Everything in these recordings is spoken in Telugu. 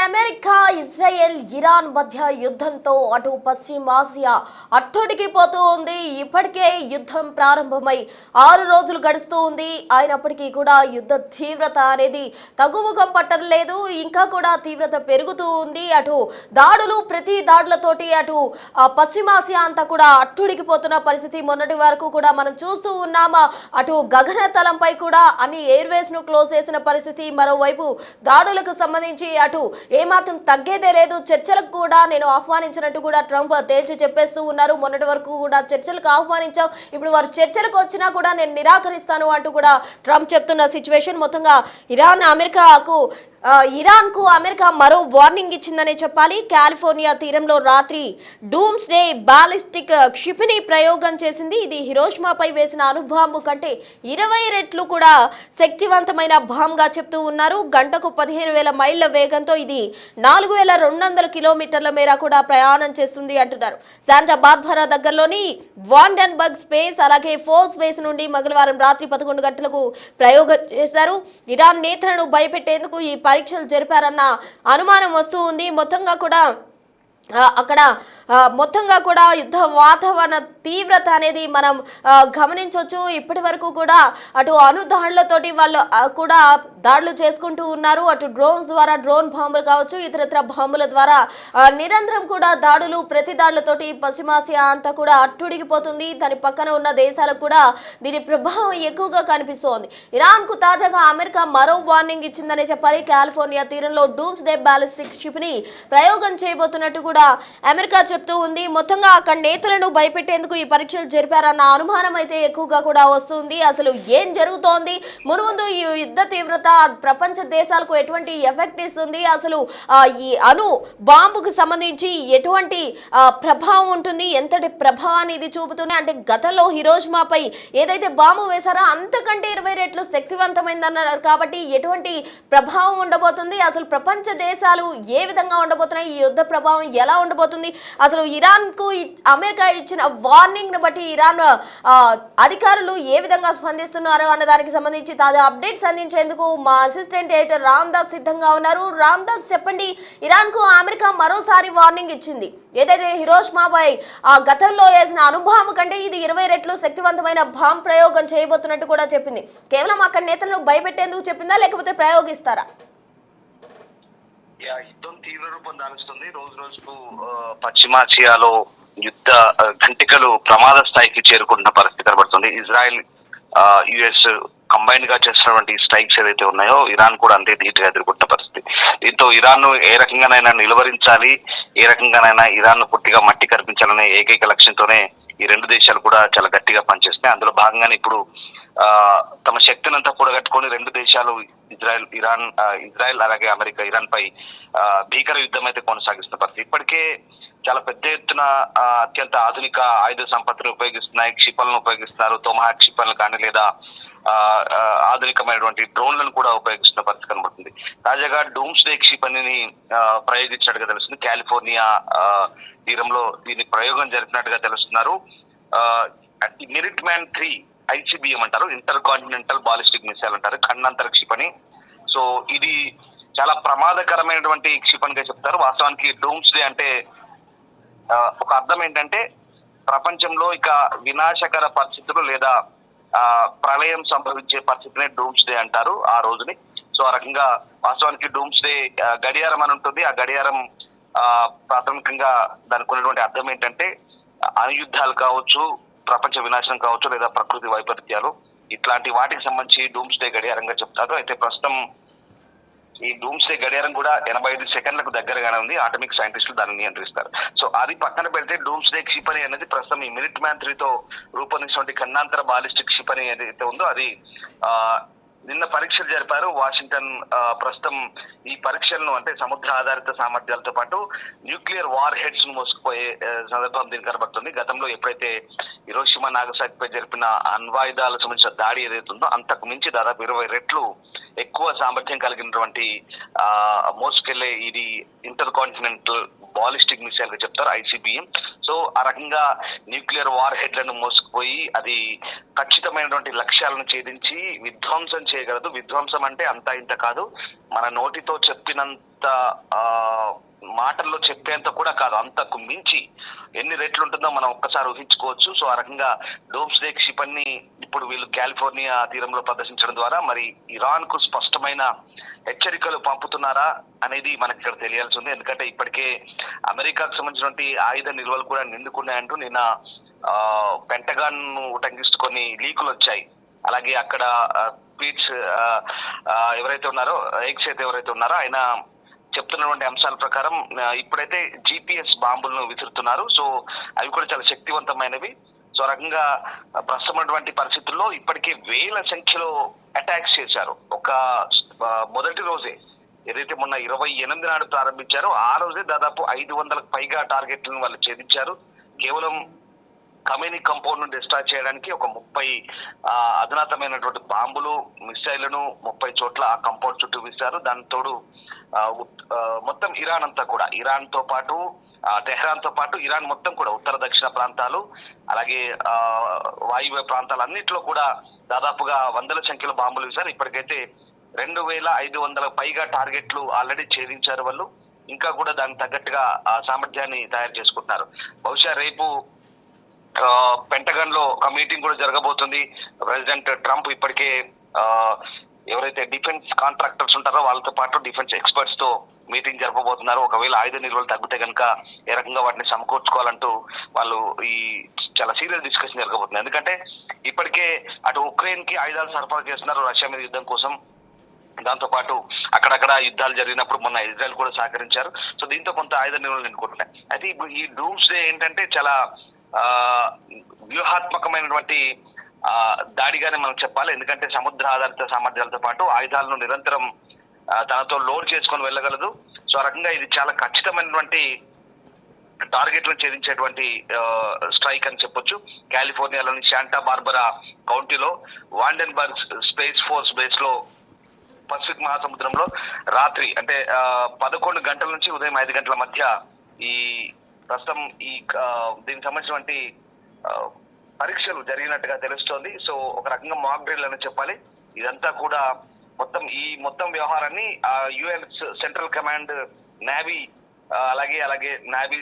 అమెరికా ఇజ్రాయెల్ ఇరాన్ మధ్య యుద్ధంతో అటు పశ్చిమాసియా అట్టుడికిపోతూ ఉంది. ఇప్పటికే యుద్ధం ప్రారంభమై 6 రోజులు గడుస్తూ ఉంది. అయినప్పటికీ కూడా యుద్ధ తీవ్రత అనేది తగ్గుముఖం పట్టలేదు. ఇంకా కూడా తీవ్రత పెరుగుతూ ఉంది. అటు దాడులు ప్రతి దాడులతోటి అటు పశ్చిమాసియా అంతా కూడా అట్టుడికిపోతున్న పరిస్థితి మొన్నటి వరకు కూడా మనం చూస్తూ ఉన్నాము. అటు గగనతలంపై కూడా అన్ని ఎయిర్వేస్ ను క్లోజ్ చేసిన పరిస్థితి. మరోవైపు దాడులకు సంబంధించి అటు ఏమాత్రం తగ్గేదే లేదు. చర్చలకు కూడా నేను ఆహ్వానించినట్టు కూడా ట్రంప్ తేల్చి చెప్పేస్తూ ఉన్నారు. మొన్నటి వరకు కూడా చర్చలకు ఆహ్వానించాం, ఇప్పుడు వారు చర్చలకు వచ్చినా కూడా నేను నిరాకరిస్తాను అంటూ కూడా ట్రంప్ చెప్తున్న సిచ్యువేషన్. మొత్తంగా ఇరాన్కు అమెరికా మరో వార్నింగ్ ఇచ్చిందనే చెప్పాలి. కాలిఫోర్నియా తీరంలో రాత్రి డూమ్స్ డే బాలిస్టిక్ క్షిపణి ప్రయోగం చేసింది. ఇది హిరోషిమాపై వేసిన అణుబాంబు కంటే 20 రెట్లు కూడా శక్తివంతమైన బాంబుగా చెప్తూ ఉన్నారు. గంటకు 15,000 మైళ్ళ వేగంతో ఇది 4,200 కిలోమీటర్ల మేర కూడా ప్రయాణం చేస్తుంది అంటున్నారు. శాంటా బార్బరా దగ్గరలోని వాండెన్బర్గ్ స్పేస్ అలాగే ఫోర్స్ బేస్ నుండి మంగళవారం రాత్రి 11 గంటలకు ప్రయోగం చేశారు. ఇరాన్ నేతలను భయపెట్టేందుకు ఈ పరీక్షలు జరిపారన్న అనుమానం వస్తూ ఉంది. మొత్తంగా కూడా యుద్ధ వాతావరణ తీవ్రత అనేది మనం గమనించవచ్చు. ఇప్పటి వరకు కూడా అటు అణుదాడులతోటి వాళ్ళు కూడా దాడులు చేసుకుంటూ ఉన్నారు. అటు డ్రోన్స్ ద్వారా డ్రోన్ బాంబులు కావచ్చు, ఇతరత్ర బాంబుల ద్వారా నిరంతరం కూడా దాడులు ప్రతి దాడులతోటి పశ్చిమాసియా అంతా కూడా అట్టుడిగిపోతుంది. దాని పక్కన ఉన్న దేశాలకు కూడా దీని ప్రభావం ఎక్కువగా కనిపిస్తోంది. ఇరాన్కు తాజాగా అమెరికా మరో వార్నింగ్ ఇచ్చిందనే చెప్పాలి. కాలిఫోర్నియా తీరంలో డూమ్స్ డే బాలిస్టిక్ క్షిపణి ప్రయోగం చేయబోతున్నట్టు కూడా అమెరికా చెప్తూ ఉంది. మొత్తంగా అక్కడ నేతలను భయపెట్టేందుకు ఈ పరీక్షలు జరిపారన్న అనుమానం అయితే ఎక్కువగా కూడా వస్తుంది. అసలు ఏం జరుగుతోంది, మునుముందు ఈ యుద్ధ తీవ్రత ప్రపంచ దేశాలకు ఎటువంటి ఎఫెక్ట్ ఇస్తుంది, అసలు ఈ అణు బాంబుకు సంబంధించి ఎటువంటి ప్రభావం ఉంటుంది, ఎంతటి ప్రభావాన్ని ఇది చూపుతుంది అంటే గతంలో హిరోషిమాపై ఏదైతే బాంబు వేశారో అంతకంటే 20 రెట్లు శక్తివంతమైందన్నారు. కాబట్టి ఎటువంటి ప్రభావం ఉండబోతుంది, అసలు ప్రపంచ దేశాలు ఏ విధంగా ఉండబోతున్నాయి, ఈ యుద్ధ ప్రభావం ఎలా ఉండబోతుంది, అసలు ఇరాన్కు అమెరికా ఇచ్చిన వార్నింగ్ ను బట్టి ఇరాన్ అధికారులు ఏ విధంగా స్పందిస్తున్నారు అన్న దానికి సంబంధించి తాజా అప్డేట్స్ అందించేందుకు మా అసిస్టెంట్ ఎడిటర్ రామ్దాస్ సిద్ధంగా ఉన్నారు. రామ్దాస్, చెప్పండి, ఇరాన్కు అమెరికా మరోసారి వార్నింగ్ ఇచ్చింది. ఏదైతే హిరోషిమాపై గతంలో వేసిన అణుబాంబు కంటే ఇది 20 రెట్లు శక్తివంతమైన బాంబ్ ప్రయోగం చేయబోతున్నట్టు కూడా చెప్పింది. కేవలం అక్కడ నేతలను భయపెట్టేందుకు చెప్పిందా లేకపోతే ప్రయోగిస్తారా? యుద్ధం తీవ్ర రూపం దాలుస్తుంది. రోజు రోజుకు పశ్చిమాసియాలో యుద్ధ ఘంటికలు ప్రమాద స్థాయికి చేరుకుంటున్న పరిస్థితి కనబడుతుంది. ఇజ్రాయెల్ యుఎస్ కంబైన్ గా చేస్తున్నటువంటి స్ట్రైక్స్ ఏదైతే ఉన్నాయో ఇరాన్ కూడా అంతే ధీటుగా ఎదుర్కొంటున్న పరిస్థితి. దీంతో ఇరాన్ ను ఏ రకంగానైనా నిలువరించాలి, ఏ రకంగానైనా ఇరాన్ ను పూర్తిగా మట్టి కనిపించాలనే ఏకైక లక్ష్యంతోనే ఈ రెండు దేశాలు కూడా చాలా గట్టిగా పనిచేస్తున్నాయి. అందులో భాగంగానే ఇప్పుడు తమ శక్తిని అంతా కూడగట్టుకొని రెండు దేశాలు ఇజ్రాయెల్ అలాగే అమెరికా ఇరాన్ పై భీకర యుద్ధం అయితే కొనసాగిస్తున్న పరిస్థితి. ఇప్పటికే చాలా పెద్ద ఎత్తున అత్యంత ఆధునిక ఆయుధ సంపత్తిని ఉపయోగిస్తున్నాయి, క్షిపణులను ఉపయోగిస్తున్నారు. తొమహాక్ క్షిపణులు కానీ లేదా ఆధునికమైనటువంటి డ్రోన్లను కూడా ఉపయోగిస్తున్న పరిస్థితి కనబడుతుంది. తాజాగా డూమ్స్ డే క్షిపణిని ప్రయోగించినట్టుగా తెలుస్తుంది. కాలిఫోర్నియా తీరంలో దీని ప్రయోగం జరిపినట్టుగా తెలుస్తున్నారు. మెరిట్ మ్యాన్ 3 ICBM అంటారు, ఇంటర్ కాంటినెంటల్ బాలిస్టిక్ మిసైల్ అంటారు, ఖండాంతర క్షిపణి. సో ఇది చాలా ప్రమాదకరమైనటువంటి క్షిపణిగా చెప్తారు. వాస్తవానికి డూమ్స్ డే అంటే ఒక అర్థం ఏంటంటే ప్రపంచంలో ఇక వినాశకర పరిస్థితులు లేదా ప్రళయం సంభవించే పరిస్థితిని డూమ్స్ డే అంటారు ఆ రోజుని. సో ఆ రకంగా వాస్తవానికి డూమ్స్ డే గడియారం అని ఉంటుంది. ఆ గడియారం ప్రాథమికంగా దానికి ఉన్నటువంటి అర్థం ఏంటంటే అణుయుద్ధాలు కావచ్చు, ప్రపంచ వినాశనం కావచ్చు, లేదా ప్రకృతి వైపరీత్యాలు, ఇట్లాంటి వాటికి సంబంధించి డూమ్స్ డే గడియారంగా చెప్తారు. అయితే ప్రస్తుతం ఈ డూమ్స్ డే గడియారం కూడా 85 సెకండ్లకు దగ్గరగానే ఉంది. ఆటమిక్ సైంటిస్టులు దాన్ని నియంత్రిస్తారు. సో అది పక్కన పెడితే డూమ్స్ డే క్షిపణి అనేది ప్రస్తుతం ఈ మెరిట్ మ్యాన్ 3తో రూపొందించినటువంటి ఖండాంతర బాలిస్టిక్ క్షిపణి ఏదైతే ఉందో అది నిన్న పరీక్షలు జరిపారు వాషింగ్టన్. ప్రస్తుతం ఈ పరీక్షలను అంటే సముద్ర ఆధారిత సామర్థ్యాలతో పాటు న్యూక్లియర్ వార్ హెడ్స్ ను మోసుకుపోయే సందర్భం దీనికి కనబడుతుంది. గతంలో ఎప్పుడైతే హిరోషిమా నాగసాకిపై జరిపిన అణ్వాయుధాలకు సంబంధించిన దాడి ఏదైతే ఉందో అంతకు మించి దాదాపు 20 రెట్లు ఎక్కువ సామర్థ్యం కలిగినటువంటి మోసుకెళ్లే ఇది ఇంటర్ కాంటినెంటల్ బాలిస్టిక్ మిసైల్ గా చెప్తారు, ICBM. సో ఆ రకంగా న్యూక్లియర్ వార్ హెడ్లను మోసుకుపోయి అది ఖచ్చితమైనటువంటి లక్ష్యాలను ఛేదించి విధ్వంసం చేయగలదు. విధ్వంసం అంటే అంతా ఇంత కాదు, మన నోటితో చెప్పినంత మాటల్లో చెప్పేంత కూడా కాదు, అంతకు మించి ఎన్ని రెట్లు ఉంటుందో మనం ఒక్కసారి ఊహించుకోవచ్చు. సో ఆ రకంగా డోమ్స్డే క్షిపణిని ఇప్పుడు వీళ్ళు కాలిఫోర్నియా తీరంలో ప్రదర్శించడం ద్వారా మరి ఇరాన్ కు స్పష్టమైన హెచ్చరికలు పంపుతున్నారా అనేది మనకి ఇక్కడ తెలియాల్సి ఉంది. ఎందుకంటే ఇప్పటికే అమెరికాకు సంబంధించినటువంటి ఆయుధ నిల్వలు కూడా నిండుకున్నాయంటూ నిన్న పెంటగాన్ ను ఉటంకిస్తూ లీకులు వచ్చాయి. అలాగే అక్కడ పీట్స్ ఎవరైతే ఉన్నారో ఎక్స్ అయితే ఎవరైతే ఉన్నారో ఆయన చెప్తున్నటువంటి అంశాల ప్రకారం ఇప్పుడైతే GPS బాంబులను విసురుతున్నారు. సో అవి కూడా చాలా శక్తివంతమైనవి. సో రకంగా ప్రస్తుతమైనటువంటి పరిస్థితుల్లో ఇప్పటికే వేల సంఖ్యలో అటాక్స్ చేశారు. ఒక మొదటి రోజే ఏదైతే మొన్న 28 నాడు ప్రారంభించారో ఆ రోజే దాదాపు 500కు పైగా టార్గెట్లను వాళ్ళు ఛేదించారు. కేవలం ఖమేనీ కంపౌండ్ ను డిస్ట్రాయ్ చేయడానికి ఒక 30 అధునాతమైనటువంటి బాంబులు మిసైళ్లను 30 చోట్ల ఆ కంపౌండ్ చుట్టూ విసిరారు. దాని తోడు మొత్తం ఇరాన్ అంతా కూడా, ఇరాన్ తో పాటు టెహ్రాన్ తో పాటు ఇరాన్ మొత్తం కూడా ఉత్తర దక్షిణ ప్రాంతాలు అలాగే వాయువ్య ప్రాంతాలు అన్నింటిలో కూడా దాదాపుగా వందల సంఖ్యలో బాంబులు విసిరారు. ఇప్పటికైతే 2500 పైగా టార్గెట్లు ఆల్రెడీ ఛేదించారు వాళ్ళు. ఇంకా కూడా దానికి తగ్గట్టుగా సామర్థ్యాన్ని తయారు చేసుకుంటున్నారు. బహుశా రేపు పెంటగన్ లో ఒక మీటింగ్ కూడా జరగబోతుంది. ప్రెసిడెంట్ ట్రంప్ ఇప్పటికే ఎవరైతే డిఫెన్స్ కాంట్రాక్టర్స్ ఉంటారో వాళ్ళతో పాటు డిఫెన్స్ ఎక్స్పర్ట్స్ తో మీటింగ్ జరపబోతున్నారు. ఒకవేళ ఆయుధ నిల్వలు తగ్గితే కనుక ఏ రకంగా వాటిని సమకూర్చుకోవాలంటూ వాళ్ళు ఈ చాలా సీరియస్ డిస్కషన్ జరగబోతుంది. ఎందుకంటే ఇప్పటికే అటు ఉక్రెయిన్ కి ఆయుధాలు సరఫరా చేస్తున్నారు రష్యా మీద యుద్ధం కోసం. దాంతో పాటు అక్కడక్కడ యుద్ధాలు జరిగినప్పుడు మొన్న ఇజ్రాయెల్ కూడా సహకరించారు. సో దీంతో కొంత ఆయుధ నిల్వలు నిండుకుంటున్నాయి. అయితే ఇప్పుడు ఈ డూమ్స్డే ఏంటంటే చాలా వ్యూహాత్మకమైనటువంటి దాడిగానే మనం చెప్పాలి. ఎందుకంటే సముద్ర ఆధారిత సామర్థ్యాలతో పాటు ఆయుధాలను నిరంతరం తనతో లోడ్ చేసుకొని వెళ్ళగలదు. సో ఆ రకంగా ఇది చాలా ఖచ్చితమైనటువంటి టార్గెట్లను ఛేదించేటువంటి స్ట్రైక్ అని చెప్పొచ్చు. కాలిఫోర్నియాలోని శాంటా బార్బరా కౌంటీలో వాండెన్బర్గ్ స్పేస్ ఫోర్స్ బేస్ లో పసిఫిక్ మహాసముద్రంలో రాత్రి అంటే 11 గంటల నుంచి ఉదయం 5 గంటల మధ్య ఈ ప్రస్తుతం ఈ దీనికి సంబంధించినటువంటి పరీక్షలు జరిగినట్టుగా తెలుస్తోంది. సో ఒక రకంగా మాక్ డ్రిల్ అని చెప్పాలి. ఇదంతా కూడా మొత్తం వ్యవహారాన్ని యుఎస్ సెంట్రల్ కమాండ్ నేవీ అలాగే నేవీ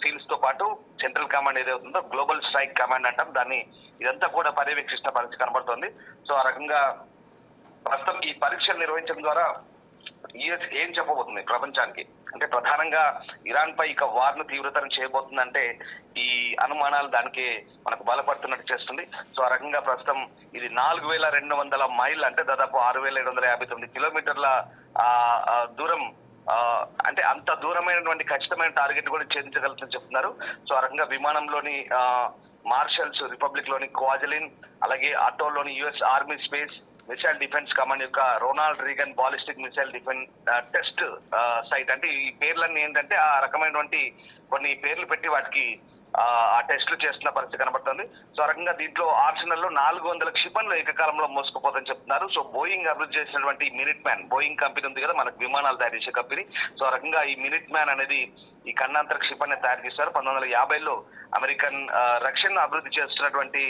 సీల్స్ తో పాటు సెంట్రల్ కమాండ్ ఏదైతుందో గ్లోబల్ స్ట్రైక్ కమాండ్ అంటాం దాన్ని, ఇదంతా కూడా పర్యవేక్షిస్తున్న పరిస్థితి కనబడుతోంది. సో ఆ రకంగా ప్రస్తుతం ఈ పరీక్షలు నిర్వహించడం ద్వారా యుఎస్ ఏం చెప్పబోతుంది ప్రపంచానికి అంటే ప్రధానంగా ఇరాన్ పై ఇక వార్ను తీవ్రతరం చేయబోతుందంటే ఈ అనుమానాలు దానికి మనకు బలపడుతున్నట్టు చేస్తుంది. సో ఆ రకంగా ప్రస్తుతం ఇది 4200 మైళ్ళు అంటే దాదాపు 6759 కిలోమీటర్ల దూరం, అంటే అంత దూరమైనటువంటి ఖచ్చితమైన టార్గెట్ కూడా ఛేదించగలుగుతుందని చెప్తున్నారు. సో ఆ రకంగా విమానంలోని మార్షల్స్ రిపబ్లిక్ లోని క్వాజలిన్ అలాగే అటోలోని US army space missile defence command యొక్క Ronald Reagan ballistic missile defence test site అంటే ఈ పేర్లన్నీ ఏంటంటే ఆ రకమైనటువంటి కొన్ని పేర్లు పెట్టి వాటికి ఆ టెస్టులు చేస్తున్న పరిస్థితి కనబడుతుంది. సో ఆ రకంగా దీంట్లో ఆర్సెనల్ లో 400 క్షిపణులు ఏకకాలంలో మోసుకుపోతుందని చెప్తున్నారు. సో బోయింగ్ అభివృద్ధి చేసినటువంటి మినిట్ మ్యాన్, బోయింగ్ కంపెనీ ఉంది కదా మనకు విమానాలు తయారు చేసే కంపెనీ, సో ఆ రకంగా ఈ మినిట్ మ్యాన్ అనేది ఈ కన్నాంతర క్షిపణిని తయారు చేస్తారు. 1950లో అమెరికన్ రక్షణ అభివృద్ధి చేస్తున్నటువంటి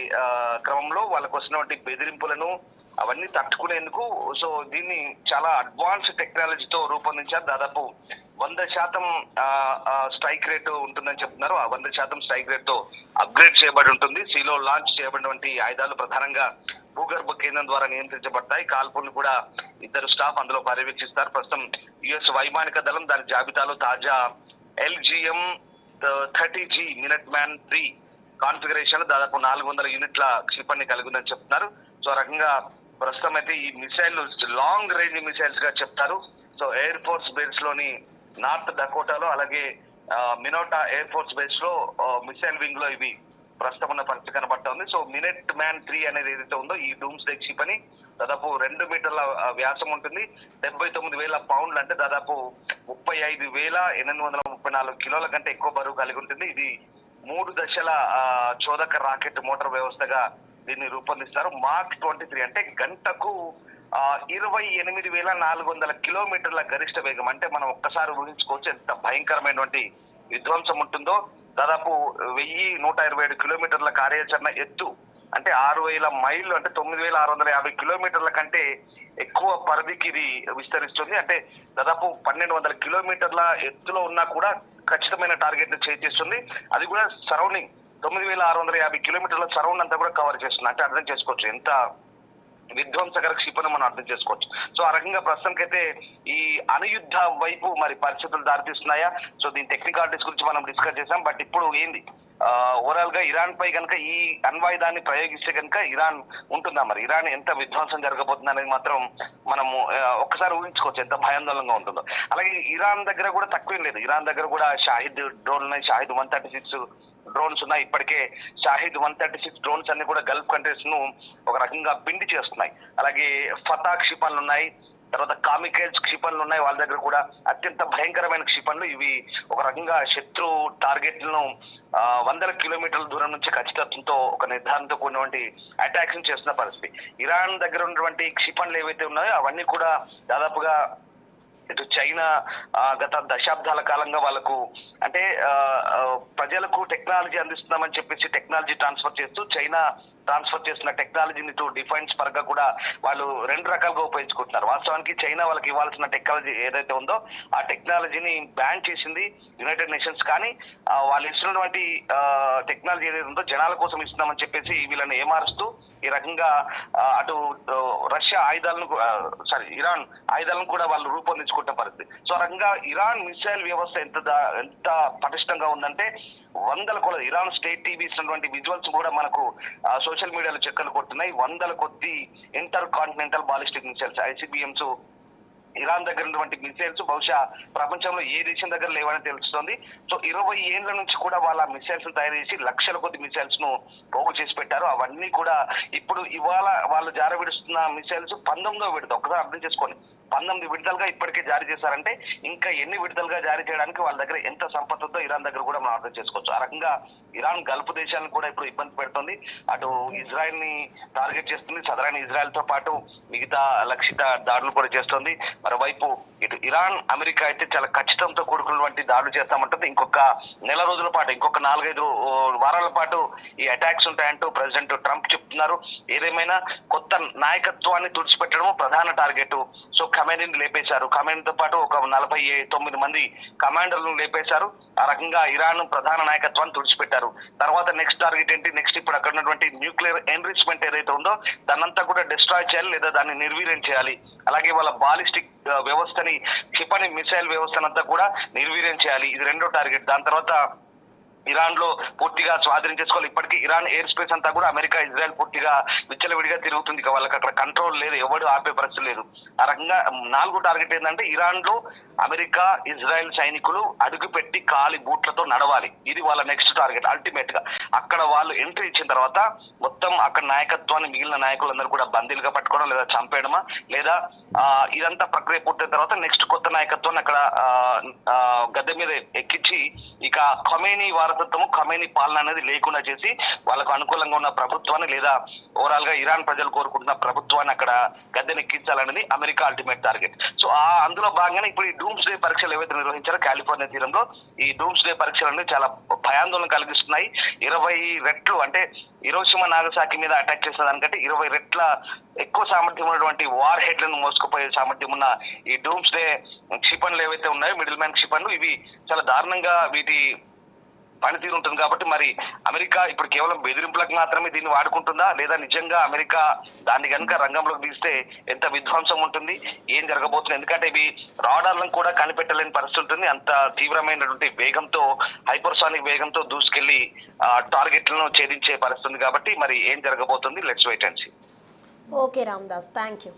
క్రమంలో వాళ్ళకు వస్తున్నటువంటి బెదిరింపులను అవన్నీ తట్టుకునేందుకు సో దీన్ని చాలా అడ్వాన్స్ టెక్నాలజీతో రూపొందించారు. దాదాపు 100% స్ట్రైక్ రేట్ ఉంటుందని చెప్తున్నారు. ఆ 100% స్ట్రైక్ రేట్ తో అప్గ్రేడ్ చేయబడి ఉంటుంది. సీలో లాంచ్ చేయబడినటువంటి ఆయుధాలు ప్రధానంగా భూగర్భ కేంద్రం ద్వారా నియంత్రించబడతాయి. కాల్పులను కూడా 2 స్టాఫ్ అందులో పర్యవేక్షిస్తారు. ప్రస్తుతం యుఎస్ వైమానిక దళం దాని జాబితాలో తాజా LGM 30G minute man 3 configuration దాదాపు 400 యూనిట్ల క్షిపణి కలిగి ఉందని చెప్తున్నారు. సో ఆ రకంగా ప్రస్తుతం అయితే ఈ మిసైల్ లాంగ్ రేంజ్ మిసైల్స్ గా చెప్తారు. సో ఎయిర్ ఫోర్స్ బేస్ లోని నార్త్ డకోటాలో అలాగే మినోటా ఎయిర్ ఫోర్స్ బేస్ లో మిసైల్ వింగ్ లో ఇవి ప్రస్తుతం ఉన్న పరిస్థితి కనబడుతోంది. సో మినిట్ మ్యాన్ 3 అనేది ఏదైతే ఉందో ఈ డూమ్స్డే క్షిపణి దాదాపు 2 మీటర్ల వ్యాసం ఉంటుంది. 79,000 పౌండ్లు అంటే దాదాపు 35,834 కిలోల కంటే ఎక్కువ బరువు కలిగి ఉంటుంది. ఇది 3 దశల చోదక రాకెట్ మోటార్ వ్యవస్థగా దీన్ని రూపొందిస్తారు. మార్క్ 23 అంటే గంటకు 28,400 కిలోమీటర్ల గరిష్ట వేగం. అంటే మనం ఒక్కసారి ఊహించుకోవచ్చు ఎంత భయంకరమైనటువంటి విధ్వంసం ఉంటుందో దాదాపు 1127 కిలోమీటర్ల కార్యాచరణ ఎత్తు అంటే 6000 మైళ్ళు అంటే 9650 కిలోమీటర్ల కంటే ఎక్కువ పరిధికి ఇది విస్తరిస్తుంది. అంటే దాదాపు 1200 కిలోమీటర్ల ఎత్తులో ఉన్నా కూడా ఖచ్చితమైన టార్గెట్ చేస్తుంది. అది కూడా సరౌండింగ్ 9650 కిలోమీటర్ల సరౌండ్ అంతా కూడా కవర్ చేస్తుంది. అంటే అర్థం చేసుకోవచ్చు ఎంత విధ్వంసకర క్షిపణి మనం అర్థం చేసుకోవచ్చు. సో ఆ రకంగా ప్రస్తుతానికైతే ఈ అణుయుద్ధ వైపు మరి పరిస్థితులు దారితీస్తున్నాయా? సో దీని టెక్నికాలిటీస్ గురించి మనం డిస్కస్ చేసాం. బట్ ఇప్పుడు ఏంది ఓవరాల్ గా ఇరాన్ పై కనుక ఈ అణ్వాయుధాన్ని ప్రయోగిస్తే కనుక ఇరాన్ ఉంటుందా? మరి ఇరాన్ ఎంత విధ్వంసం జరగబోతుంది అనేది మాత్రం మనము ఒక్కసారి ఊహించుకోవచ్చు ఎంత భయాందోళనగా ఉంటుందో. అలాగే ఇరాన్ దగ్గర కూడా తక్కువేం లేదు. ఇరాన్ దగ్గర కూడా షాహిద్ డ్రోన్ ఉన్నాయి, షాహిద్ 136 డ్రోన్స్ ఉన్నాయి. ఇప్పటికే షాహిద్ 136 డ్రోన్స్ అన్ని కూడా గల్ఫ్ కంట్రీస్ ను ఒక రకంగా పిండి చేస్తున్నాయి. అలాగే ఫతా క్షిపణులు ఉన్నాయి, తర్వాత కామికేజ్ క్షిపణులు ఉన్నాయి. వాళ్ళ దగ్గర కూడా అత్యంత భయంకరమైన క్షిపణులు. ఇవి ఒక రకంగా శత్రు టార్గెట్లను 100 కిలోమీటర్ల దూరం నుంచి ఖచ్చితత్వంతో ఒక నిర్ధారణతో కూడినటువంటి అటాక్స్ చేస్తున్న పరిస్థితి. ఇరాన్ దగ్గర ఉన్నటువంటి క్షిపణులు ఏవైతే ఉన్నాయో అవన్నీ కూడా దాదాపుగా ఇటు చైనా గత దశాబ్దాల కాలంగా వాళ్ళకు అంటే ప్రజలకు టెక్నాలజీ అందిస్తున్నామని చెప్పేసి టెక్నాలజీ ట్రాన్స్ఫర్ చేస్తూ చైనా ట్రాన్స్ఫర్ చేస్తున్న టెక్నాలజీని టు డిఫెన్స్ పరంగా కూడా వాళ్ళు 2 రకాలుగా ఉపయోగించుకుంటున్నారు. వాస్తవానికి చైనా వాళ్ళకి ఇవ్వాల్సిన టెక్నాలజీ ఏదైతే ఉందో ఆ టెక్నాలజీని బ్యాన్ చేసింది యునైటెడ్ నేషన్స్. కానీ వాళ్ళు ఇస్తున్నటువంటి టెక్నాలజీ ఏదైతే ఉందో జనాల కోసం ఇస్తున్నామని చెప్పేసి వీళ్ళని ఏమారుస్తూ ఈ రకంగా అటు రష్యా ఆయుధాలను ఇరాన్ ఆయుధాలను కూడా వాళ్ళు రూపొందించుకుంటున్న పరిస్థితి. సో ఆ రకంగా ఇరాన్ మిసైల్ వ్యవస్థ ఎంత పటిష్టంగా ఉందంటే 100 కొలది ఇరాన్ స్టేట్ టీవీ ఇస్తున్నటువంటి విజువల్స్ కూడా మనకు సోషల్ మీడియాలో చెక్కలు కొడుతున్నాయి. 100 కొద్ది inter continental ballistic missiles ICBMs Iran దగ్గర ఉన్నటువంటి మిసైల్స్ బహుశా ప్రపంచంలో ఏ దేశం దగ్గర లేవని తెలుస్తుంది. సో 20 ఏళ్ల నుంచి కూడా వాళ్ళ మిసైల్స్ తయారు చేసి లక్షల కొద్ది మిసైల్స్ ను పోగు చేసి పెట్టారు. అవన్నీ కూడా ఇప్పుడు ఇవాళ వాళ్ళు జారవిడుస్తున్న మిసైల్స్ 19వ విడత. ఒకసారి అర్థం చేసుకోండి, 19 విడతలుగా ఇప్పటికే జారీ చేశారంటే ఇంకా ఎన్ని విడతలుగా జారీ చేయడానికి వాళ్ళ దగ్గర ఎంత సంపద ఉందో ఇరాన్ దగ్గర కూడా మనం అర్థం చేసుకోవచ్చు. ఆ రకంగా ఇరాన్ గల్ఫ్ దేశాలను కూడా ఇప్పుడు ఇబ్బంది పెడుతుంది. అటు ఇజ్రాయెల్ ని టార్గెట్ చేస్తుంది, సదరాని ఇజ్రాయెల్ తో పాటు మిగతా లక్షిత దాడులు కూడా చేస్తుంది. మరోవైపు ఇటు ఇరాన్ అమెరికా అయితే చాలా ఖచ్చితంతో కూడుకున్నటువంటి దాడులు చేస్తామంటుంది. ఇంకొక నెల రోజుల పాటు, ఇంకొక 4-5 వారాల పాటు ఈ అటాక్స్ ఉంటాయంటూ ప్రెసిడెంట్ ట్రంప్ చెప్తున్నారు. ఏదేమైనా కొత్త నాయకత్వాన్ని తుడిచిపెట్టడం ప్రధాన టార్గెట్. సో ఖమేనీని లేపేశారు. ఖమేనీతో పాటు ఒక 49 మంది కమాండర్లను లేపేశారు. ఆ రకంగా ఇరాన్ ప్రధాన నాయకత్వాన్ని తుడిచిపెట్టారు. తర్వాత నెక్స్ట్ టార్గెట్ ఏంటి? నెక్స్ట్ ఇప్పుడు అక్కడ ఉన్నటువంటి న్యూక్లియర్ ఎన్రిచ్మెంట్ ఏదైతే ఉందో దాన్నంతా కూడా డిస్ట్రాయ్ చేయాలి లేదా దాన్ని నిర్వీర్యం చేయాలి. అలాగే వాళ్ళ బాలిస్టిక్ వ్యవస్థని క్షిపణి మిసైల్ వ్యవస్థనంతా కూడా నిర్వీర్యం చేయాలి. ఇది 2వ టార్గెట్. దాని తర్వాత ఇరాన్ లో పూర్తిగా స్వాధీనం చేసుకోవాలి. ఇప్పటికీ ఇరాన్ ఎయిర్ స్పేస్ అంతా కూడా అమెరికా ఇజ్రాయెల్ పూర్తిగా విచ్చలవిడిగా తిరుగుతుంది. వాళ్ళకి అక్కడ కంట్రోల్ లేదు, ఎవరు ఆపే పరిస్థితి లేదు. ఆ రకంగా 4వ టార్గెట్ ఏంటంటే ఇరాన్ లో అమెరికా ఇజ్రాయెల్ సైనికులు అడుగుపెట్టి కాలి బూట్లతో నడవాలి. ఇది వాళ్ళ నెక్స్ట్ టార్గెట్. అల్టిమేట్ గా అక్కడ వాళ్ళు ఎంట్రీ ఇచ్చిన తర్వాత మొత్తం అక్కడ నాయకత్వాన్ని మిగిలిన నాయకులందరూ కూడా బందీలుగా పట్టుకోవడం లేదా చంపేయడమా లేదా ఇదంతా ప్రక్రియ పూర్తయిన తర్వాత నెక్స్ట్ కొత్త నాయకత్వాన్ని అక్కడ గద్దె మీద ఎక్కించి ఇక ఖమేనీ వారసత్వము ఖమేనీ పాలన అనేది లేకుండా చేసి వాళ్ళకు అనుకూలంగా ఉన్న ప్రభుత్వాన్ని లేదా ఓవరాల్ గా ఇరాన్ ప్రజలు కోరుకుంటున్న ప్రభుత్వాన్ని అక్కడ గద్దెనెక్కించాలనేది అమెరికా అల్టిమేట్ టార్గెట్. సో అందులో భాగంగానే ఇప్పుడు ఈ డూమ్స్ డే పరీక్షలు ఏవైతే నిర్వహించారో కాలిఫోర్నియా తీరంలో ఈ డూమ్స్ డే పరీక్షలు చాలా భయాందోళన కలిగిస్తున్నాయి. 20 రెట్లు అంటే హిరోషిమా నాగసాకి మీద అటాక్ చేసిన దానికంటే 20 రెట్ల ఎక్కువ సామర్థ్యం ఉన్నటువంటి వార్ హెడ్లను మోసుకుపోయే సామర్థ్యం ఉన్న ఈ డూమ్స్ డే క్షిపణులు ఏవైతే ఉన్నాయో మిడిల్ మ్యాన్ క్షిపణులు ఇవి చాలా దారుణంగా వీటి పనితీరు ఉంటుంది. కాబట్టి మరి అమెరికా ఇప్పుడు కేవలం బెదిరింపులకు మాత్రమే దీన్ని వాడుకుంటుందా లేదా నిజంగా అమెరికా దాన్ని కనుక రంగంలోకి తీస్తే ఎంత విధ్వంసం ఉంటుంది, ఏం జరగబోతుంది? ఎందుకంటే ఇవి రాడార్లను కూడా కనిపెట్టలేని పరిస్థితి ఉంటుంది. అంత తీవ్రమైనటువంటి వేగంతో హైపర్సానిక్ వేగంతో దూసుకెళ్లి టార్గెట్లను ఛేదించే పరిస్థితి. కాబట్టి మరి ఏం జరగబోతుంది? Let's wait and see. Okay Ramdas, thank you.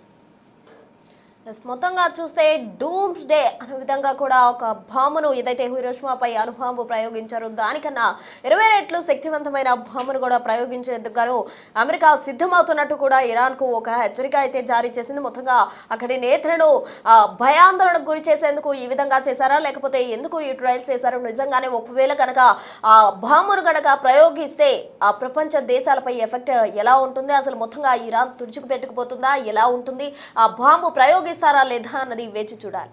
మొత్తంగా చూస్తే డూమ్స్ డే అనే విధంగా కూడా ఒక బాంబును ఏదైతే హిరోషిమాపై అణుబాంబు ప్రయోగించారో దానికన్నా 20 రెట్లు శక్తివంతమైన బాంబును కూడా ప్రయోగించేందుకు గాను అమెరికా సిద్ధమవుతున్నట్టు కూడా ఇరాన్కు ఒక హెచ్చరిక అయితే జారీ చేసింది. మొత్తంగా అక్కడి నేతలను భయాందోళనకు గురి చేసేందుకు ఈ విధంగా చేశారా లేకపోతే ఎందుకు ఈ ట్రయల్స్ చేశారు? నిజంగానే ఒకవేళ కనుక ఆ బాంబును కనుక ప్రయోగిస్తే ఆ ప్రపంచ దేశాలపై ఎఫెక్ట్ ఎలా ఉంటుంది? అసలు మొత్తంగా ఇరాన్ తుడుచుకు పెట్టుకుపోతుందా? ఎలా ఉంటుంది? ఆ బాంబు ప్రయోగిస్తారా లేదా అన్నది వేచి చూడాలి.